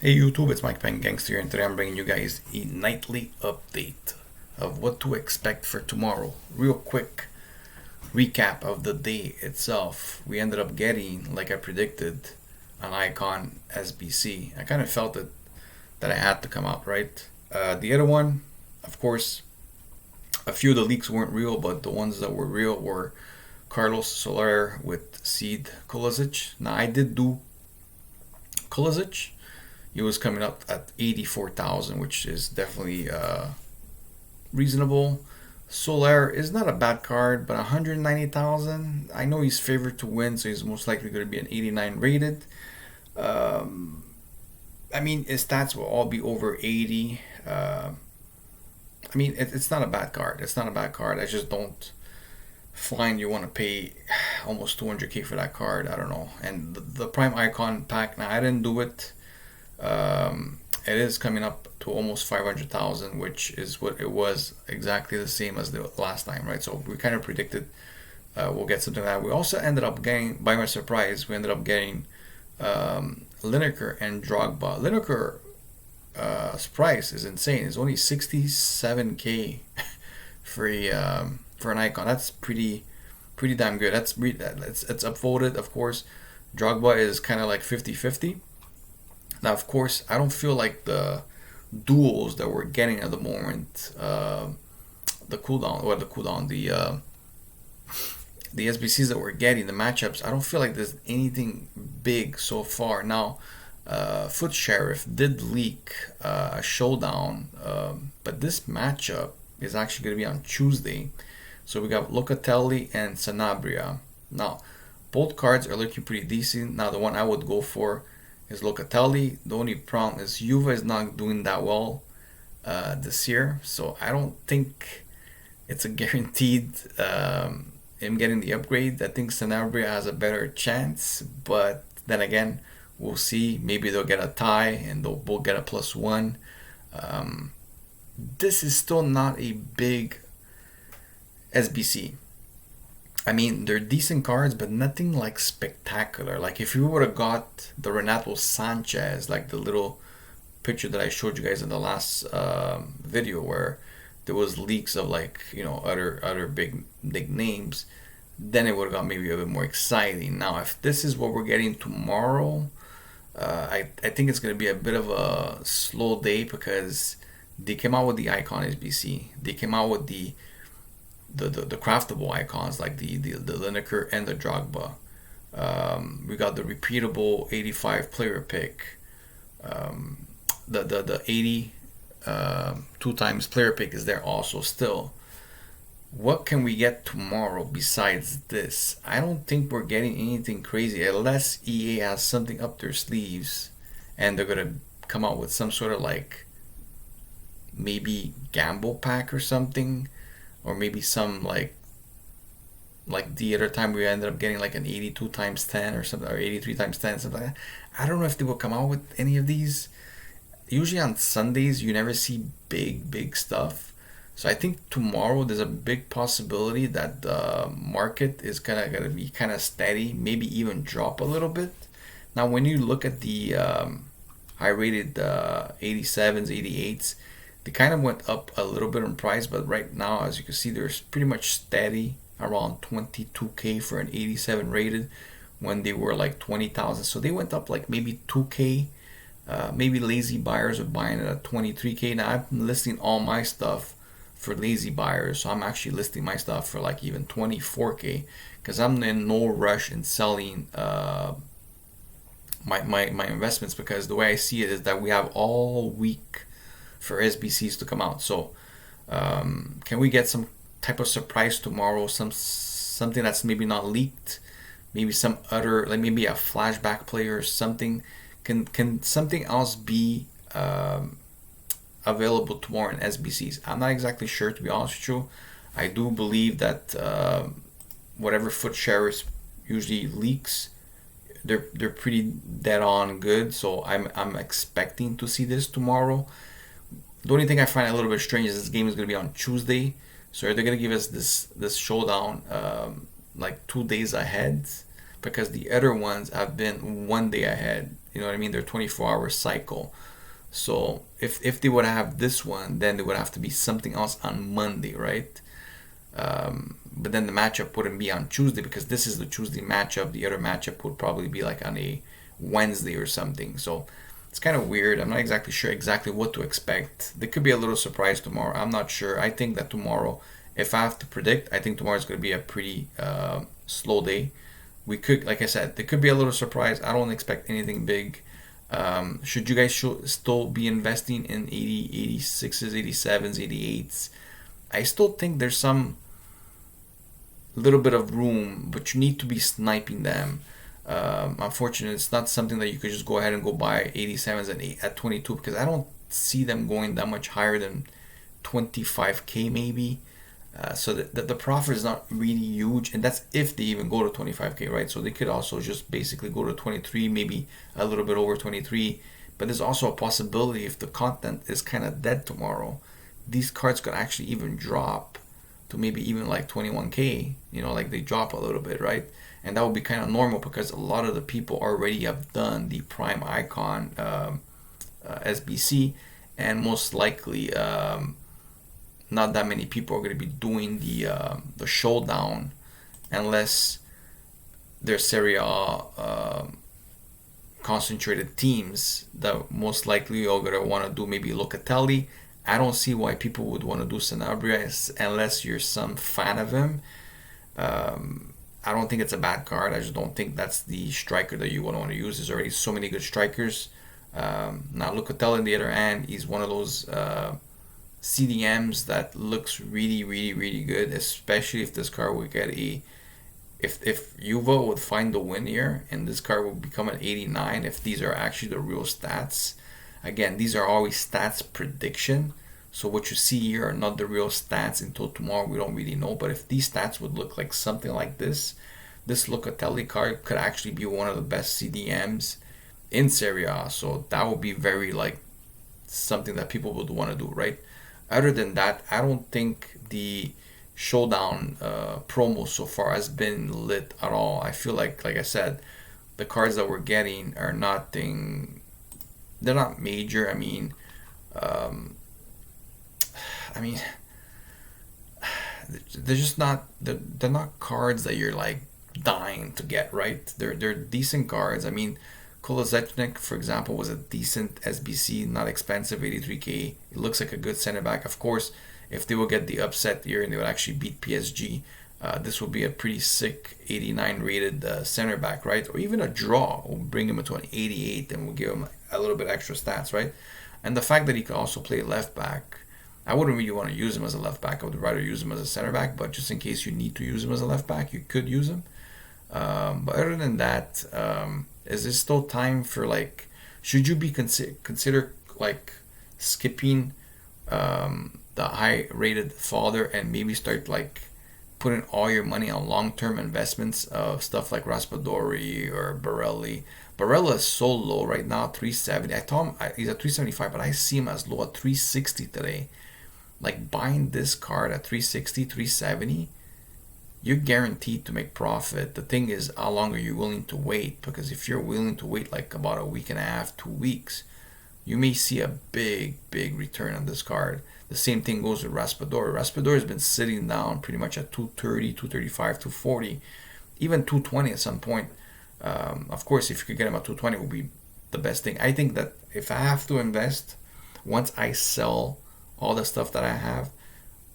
Hey YouTube, it's Mike Peng Gangster, and today I'm bringing you guys a nightly update of what to expect for tomorrow. Real quick recap of the day itself. We ended up getting, like I predicted, an icon SBC. I kind of felt it that I had to come out, right? The other one, of course, a few of the leaks weren't real, but the ones that were real were Carlos Soler with Seed Kulisic. Now I did do Kulisic. He was coming up at 84,000, which is definitely reasonable. Soler is not a bad card, but 190,000. I know he's favored to win, so he's most likely going to be an 89 rated. Um, I mean, his stats will all be over 80. I mean, it's not a bad card. It's not a bad card. I just don't find you want to pay almost 200k for that card. I don't know. And the Prime Icon pack, now I didn't do it. It is coming up to almost 500,000, which is what it was exactly the same as the last time, right? So we kind of predicted we'll get something like that. We also ended up getting, by my surprise, we ended up getting Lineker and Drogba. Lineker price is insane. It's only 67k for an icon. That's pretty damn good. It's upvoted, of course. Drogba is kind of like 50-50. Now, of course, I don't feel like the duels that we're getting at the moment, the SBCs that we're getting, the matchups, I don't feel like there's anything big so far. Now, Foot Sheriff did leak a showdown, but this matchup is actually going to be on Tuesday. So we got Locatelli and Sanabria. Now, both cards are looking pretty decent. Now, the one I would go for is Locatelli. The only problem is Juve is not doing that well this year, so I don't think it's a guaranteed him getting the upgrade. I think Sanabria has a better chance, but then again, we'll see. Maybe they'll get a tie and they'll both get a +1. This is still not a big SBC. I mean, they're decent cards, but nothing like spectacular. Like if you would have got the Renato Sanchez, like the little picture that I showed you guys in the last video, where there was leaks of like other big names, then it would have got maybe a bit more exciting. Now, if this is what we're getting tomorrow, I think it's going to be a bit of a slow day because they came out with the Icon SBC. They came out with the craftable icons like the Lineker and the Drogba. We got the repeatable 85 player pick. The 80 two times player pick is there also still. What can we get tomorrow besides this? I don't think we're getting anything crazy unless EA has something up their sleeves and they're gonna come out with some sort of like maybe gamble pack or something, or maybe some like the other time we ended up getting like an 82 times 10 or something, or 83 times 10, something like that. I don't know if they will come out with any of these. Usually on Sundays you never see big stuff, so I think tomorrow there's a big possibility that the market is kind of gonna be kind of steady, maybe even drop a little bit. Now when you look at the high rated 87s, 88s, they kind of went up a little bit in price, but right now, as you can see, they're pretty much steady around 22k for an 87 rated when they were like 20,000. So they went up like maybe 2k. Maybe lazy buyers are buying it at 23k. Now I'm listing all my stuff for lazy buyers, so I'm actually listing my stuff for like even 24k because I'm in no rush in selling my investments, because the way I see it is that we have all week for SBCs to come out. So can we get some type of surprise tomorrow? Something that's maybe not leaked, maybe some other, like maybe a flashback player or something. Can something else be available tomorrow in SBCs? I'm not exactly sure, to be honest with you. I do believe that whatever Foot Sheriff usually leaks, they're pretty dead on good. So I'm expecting to see this tomorrow. The only thing I find a little bit strange is this game is going to be on Tuesday, so they're going to give us this showdown like 2 days ahead, because the other ones have been 1 day ahead. You know what I mean? Their 24-hour cycle. So if they would have this one, then there would have to be something else on Monday, right? But then the matchup wouldn't be on Tuesday because this is the Tuesday matchup. The other matchup would probably be like on a Wednesday or something. So it's kind of weird. I'm not exactly sure exactly what to expect. There could be a little surprise tomorrow. I'm not sure. I think that tomorrow, if I have to predict, I think tomorrow is going to be a pretty slow day. We could, like I said, there could be a little surprise. I don't expect anything big. Should you guys still be investing in 80, 86s, 87s, 88s? I still think there's some little bit of room, but you need to be sniping them. Unfortunately, it's not something that you could just go ahead and go buy 87s at 22 because I don't see them going that much higher than 25K maybe. So the profit is not really huge, and that's if they even go to 25K, right? So they could also just basically go to 23, maybe a little bit over 23. But there's also a possibility if the content is kind of dead tomorrow, these cards could actually even drop to maybe even like 21K, like they drop a little bit, right? And that would be kind of normal because a lot of the people already have done the Prime Icon SBC, and most likely not that many people are going to be doing the showdown unless they're Serie A concentrated teams that most likely are going to want to do maybe Locatelli. I don't see why people would want to do Sanabria unless you're some fan of him. I don't think it's a bad card. I just don't think that's the striker that you want to use. There's already so many good strikers. Now Locatelli on the other hand, he's one of those CDMs that looks really, really, really good, especially if this card would get if Juve would find the win here and this card would become an 89 if these are actually the real stats. Again, these are always stats prediction, so what you see here are not the real stats until tomorrow. We don't really know, but if these stats would look like something like this Locatelli card could actually be one of the best CDMs in Serie A, so that would be very like something that people would want to do, right? Other than that, I don't think the showdown promo so far has been lit at all. I feel like I said, the cards that we're getting are nothing. They're not major. I mean, they're just not. They're not cards that you're like dying to get, right? They're decent cards. I mean, Kolosechnik, for example, was a decent SBC, not expensive, 83K. It looks like a good center back. Of course, if they will get the upset here and they would actually beat PSG, this would be a pretty sick 89 rated center back, right? Or even a draw will bring him into an 88 and will give him a little bit extra stats, right? And the fact that he could also play left back, I wouldn't really want to use him as a left back. I would rather use him as a center back, but just in case you need to use him as a left back, you could use him. But other than that, is there still time for like, should you be consider like skipping the high rated fodder and maybe start like putting all your money on long-term investments of stuff like Raspadori or Barelli? Barella is so low right now, 370. I told him he's at 375, but I see him as low at 360 today. Like buying this card at 360, 370, you're guaranteed to make profit. The thing is, how long are you willing to wait? Because if you're willing to wait like about a week and a half, 2 weeks, you may see a big return on this card. The same thing goes with Raspadori. Raspadori has been sitting down pretty much at 230, 235, 240, even 220 at some point. Of course, if you could get him at 220, it would be the best thing. I think that if I have to invest, once I sell all the stuff that I have,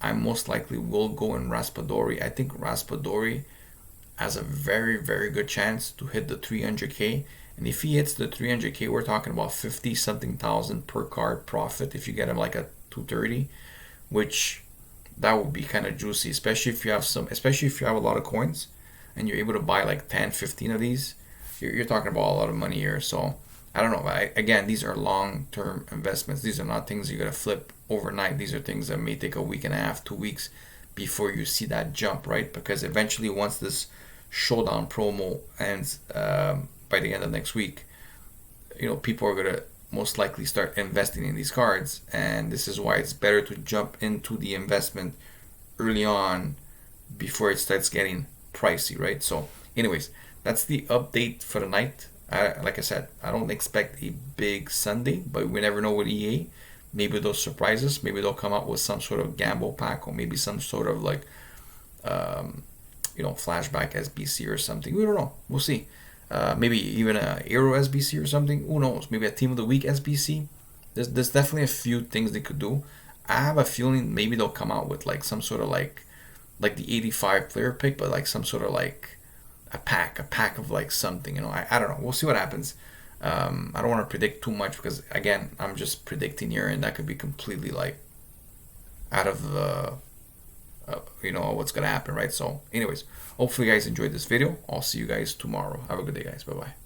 I most likely will go in Raspadori. I think Raspadori has a very good chance to hit the 300K. And if he hits the 300K, we're talking about 50 something thousand per card profit if you get him like a 230, which that would be kind of juicy, especially if you have a lot of coins and you're able to buy like 10, 15 of these. You're talking about a lot of money here. So I don't know. Again, these are long-term investments. These are not things you're going to flip overnight. These are things that may take a week and a half, 2 weeks before you see that jump, right? Because eventually, once this showdown promo ends by the end of next week, people are going to most likely start investing in these cards. And this is why it's better to jump into the investment early on before it starts getting pricey, right? So anyways, that's the update for the night. Like I said, I don't expect a big Sunday, but we never know with EA. Maybe they'll surprise us. Maybe they'll come out with some sort of gamble pack, or maybe some sort of like, um, flashback SBC or something. We don't know. We'll see. Maybe even a Euro SBC or something. Who knows? Maybe a Team of the Week SBC. There's definitely a few things they could do. I have a feeling maybe they'll come out with like some sort of like the 85 player pick, but like some sort of like a pack of like something. I don't know. We'll see what happens. I don't want to predict too much because again, I'm just predicting here, and that could be completely like out of the what's gonna happen, right? So, anyways, hopefully you guys enjoyed this video. I'll see you guys tomorrow. Have a good day, guys. Bye bye.